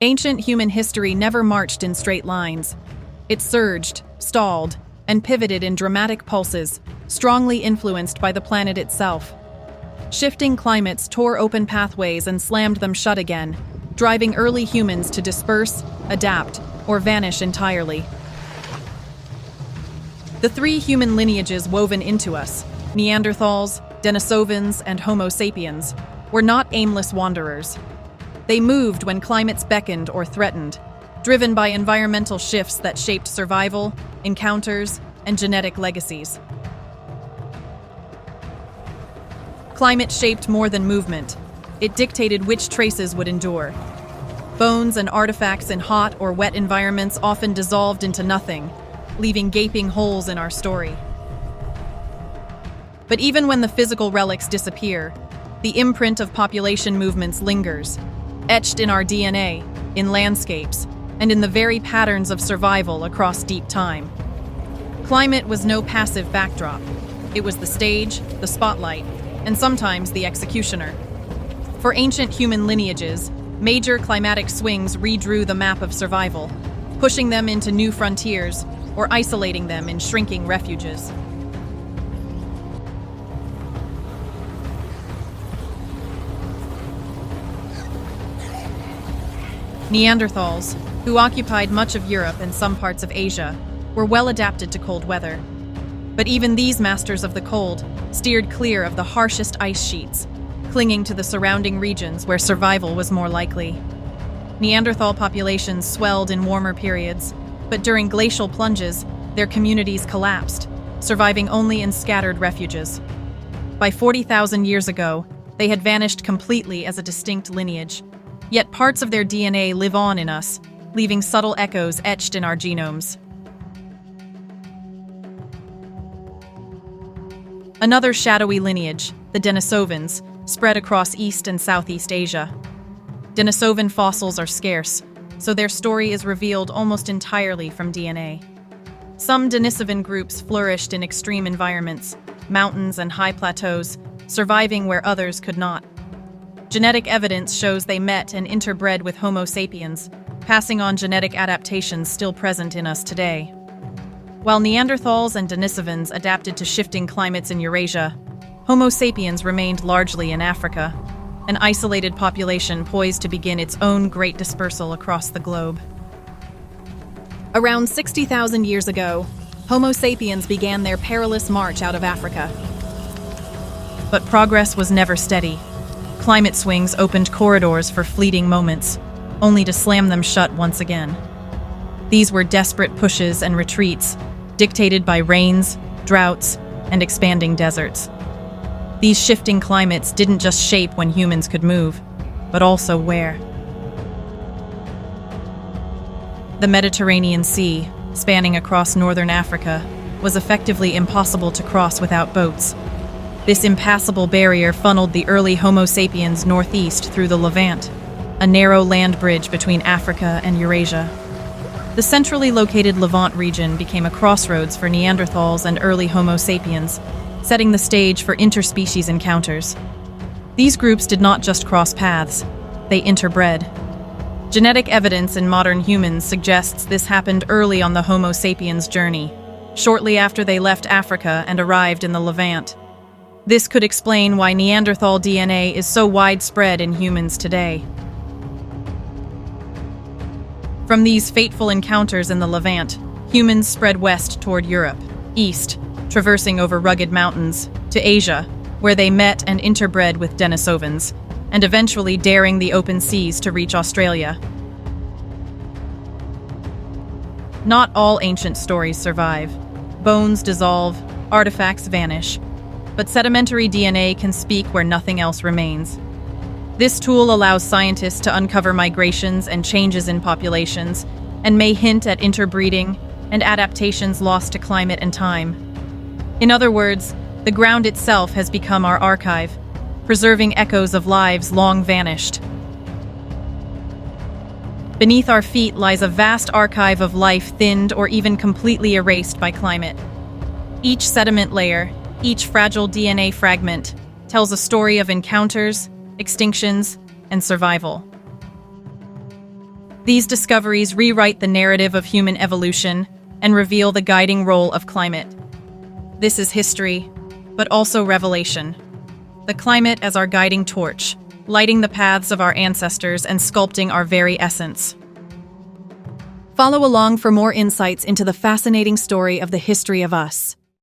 Ancient human history never marched in straight lines. It surged, stalled, and pivoted in dramatic pulses, strongly influenced by the planet itself. Shifting climates tore open pathways and slammed them shut again, driving early humans to disperse, adapt, or vanish entirely. The three human lineages woven into us, Neanderthals, Denisovans, and Homo sapiens, were not aimless wanderers. They moved when climates beckoned or threatened, driven by environmental shifts that shaped survival, encounters, and genetic legacies. Climate shaped more than movement. It dictated which traces would endure. Bones and artifacts in hot or wet environments often dissolved into nothing, leaving gaping holes in our story. But even when the physical relics disappear, the imprint of population movements lingers, etched in our DNA, in landscapes, and in the very patterns of survival across deep time. Climate was no passive backdrop. It was the stage, the spotlight, and sometimes the executioner. For ancient human lineages, major climatic swings redrew the map of survival, pushing them into new frontiers or isolating them in shrinking refuges. Neanderthals, who occupied much of Europe and some parts of Asia, were well adapted to cold weather. But even these masters of the cold steered clear of the harshest ice sheets, clinging to the surrounding regions where survival was more likely. Neanderthal populations swelled in warmer periods, but during glacial plunges, their communities collapsed, surviving only in scattered refuges. By 40,000 years ago, they had vanished completely as a distinct lineage. Yet parts of their DNA live on in us, leaving subtle echoes etched in our genomes. Another shadowy lineage, the Denisovans, spread across East and Southeast Asia. Denisovan fossils are scarce, so their story is revealed almost entirely from DNA. Some Denisovan groups flourished in extreme environments, mountains and high plateaus, surviving where others could not. Genetic evidence shows they met and interbred with Homo sapiens, passing on genetic adaptations still present in us today. While Neanderthals and Denisovans adapted to shifting climates in Eurasia, Homo sapiens remained largely in Africa, an isolated population poised to begin its own great dispersal across the globe. Around 60,000 years ago, Homo sapiens began their perilous march out of Africa. But progress was never steady. Climate swings opened corridors for fleeting moments, only to slam them shut once again. These were desperate pushes and retreats, dictated by rains, droughts, and expanding deserts. These shifting climates didn't just shape when humans could move, but also where. The Mediterranean Sea, spanning across northern Africa, was effectively impossible to cross without boats. This impassable barrier funneled the early Homo sapiens northeast through the Levant, a narrow land bridge between Africa and Eurasia. The centrally located Levant region became a crossroads for Neanderthals and early Homo sapiens, setting the stage for interspecies encounters. These groups did not just cross paths, they interbred. Genetic evidence in modern humans suggests this happened early on the Homo sapiens journey, shortly after they left Africa and arrived in the Levant. This could explain why Neanderthal DNA is so widespread in humans today. From these fateful encounters in the Levant, humans spread west toward Europe, east, traversing over rugged mountains, to Asia, where they met and interbred with Denisovans, and eventually daring the open seas to reach Australia. Not all ancient stories survive. Bones dissolve, artifacts vanish, but sedimentary DNA can speak where nothing else remains. This tool allows scientists to uncover migrations and changes in populations, and may hint at interbreeding and adaptations lost to climate and time. In other words, the ground itself has become our archive, preserving echoes of lives long vanished. Beneath our feet lies a vast archive of life thinned or even completely erased by climate. Each sediment layer, each fragile DNA fragment, tells a story of encounters, extinctions, and survival. These discoveries rewrite the narrative of human evolution and reveal the guiding role of climate. This is history, but also revelation. The climate as our guiding torch, lighting the paths of our ancestors and sculpting our very essence. Follow along for more insights into the fascinating story of the history of us.